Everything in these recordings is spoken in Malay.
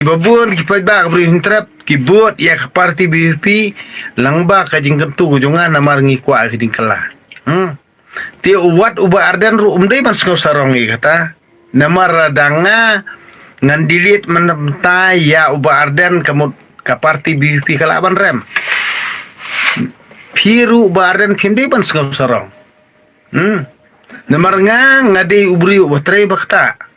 Babun kipai ba kabri hintrap kibut ya ke parti BVP langba kajing kentu kujongan namar ngikwa kajing kala. Ti uwat uba arden ru umdai man sengau sarong kata namar radanga ngan dilit menenta ya uba arden kamut ka parti BVP kala ban rem. Piru uba arden pimdai ban sengau sarong. Namar ngade ubri ubatre bakta.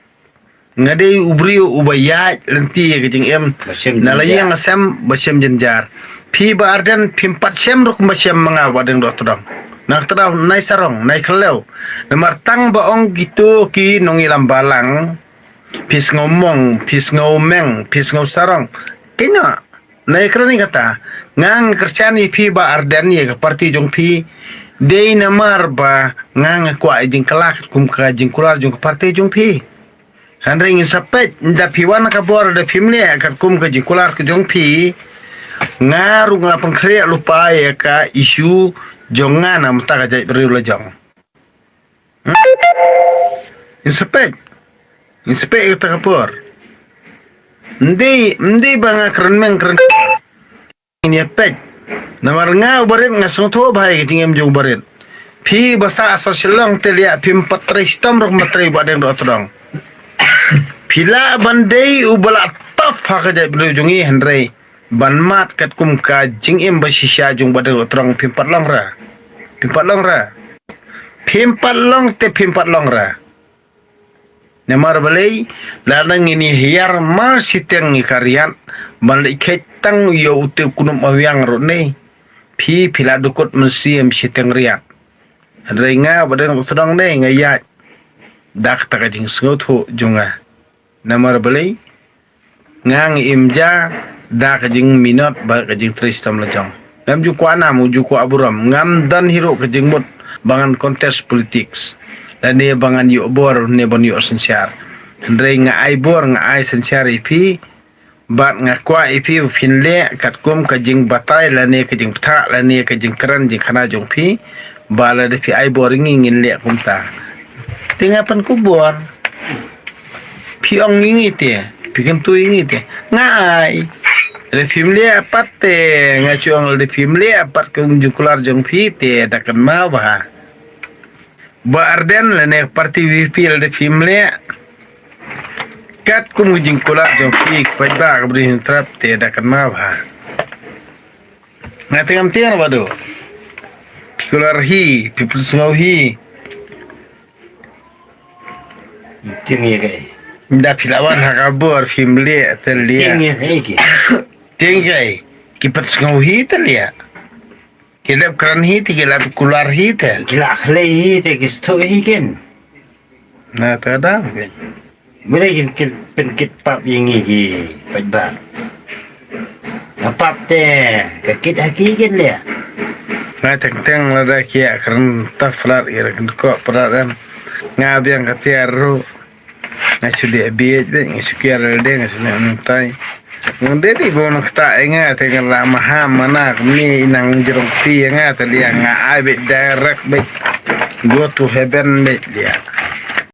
Ngade ubri ubayat lenti kajing em nalayang asam basem jenjar pi ba arden pimpat sem ruk basem menga wadeng doktorang nak terau nai sarong nai khelau namar tang baong gitu ki nongilam balang pis ngomong pis ngomeng pis ngau sarong kena nai kerani kata ngang kerjani pi ba arden ye ke parti jong pi dei namar ba ngang kwa jing kelak kum ka jing kular jong parti jong pi Handring sapet da piwan ka bor da pimne ka kum ka jikular ka jong pi ngaru ngapang khre lupa ya ka isu jongan am ta ka jai beri la jong. Insapet ka ka bor. Ndi banga keren meng keren. Ini pet. Namar nga barit nga sungto bahai ka tingem jong barit. Pi basa asosialong telia pim patristam rok matri badeng do atodong. Pila bandai ubala taf haka belu jungi hendrai banmat kat kum ka jing em basisya jung badal terang pimpat long ra pimpat long ra namar balai ladang ini hiar ma siteng ikarian balik ketang yo utu kunum awiang ro ne pila dukut mesiem siteng riak hendrai nga badal terang ne ngayat dak ta jing sngoto junga namar balai ngang imja da kajing minot ba kajing tristam lajong ngam ju ko anam ju ko aburam ngam dan hiro kajing mut bangan kontes politics dan ne bangan yu bor ne bon yu sensiar ndre nga ai bor nga ai sensiar ipi bat nga kwa ipi finle kat kum kajing batai la ne kajing ptha la ne kajing kran jing khana jong pi bala de pi ai bor ngin le kumta tingapan kubor piong ini te, pikan tu ini te, ngai. Le film le apat te, ngacuang le film le apat ke unjukular jong pi te, takkan mau bah. Ba arden le ne parti VP le film le, kat kum unjukular jong pi, pajba kabri trap te, takkan mau bah. Ngatengam tiang bado, pikular hi, pipul sengau hi. Tinggi kai. Da pilawan hakabor fimle telia. Tinggi. Kipat sengauhi telia. Kilap keran hi te kilap kular hi te. Kilap khlei hi te kisto hi ken. Nah tada ben. Mere kin pen kit pap yingi hi pajba. Apap te kit haki ken le. Nah teng lada kia keran taflar ira ko peradam. Ngabiang katiaru. Ngasudi abiyet be ngasukiar de ngasudi nuntai ngunde di bono kta enga tengan la maha mana ni inang jerong ti enga tali nga abe direct be go to heaven be dia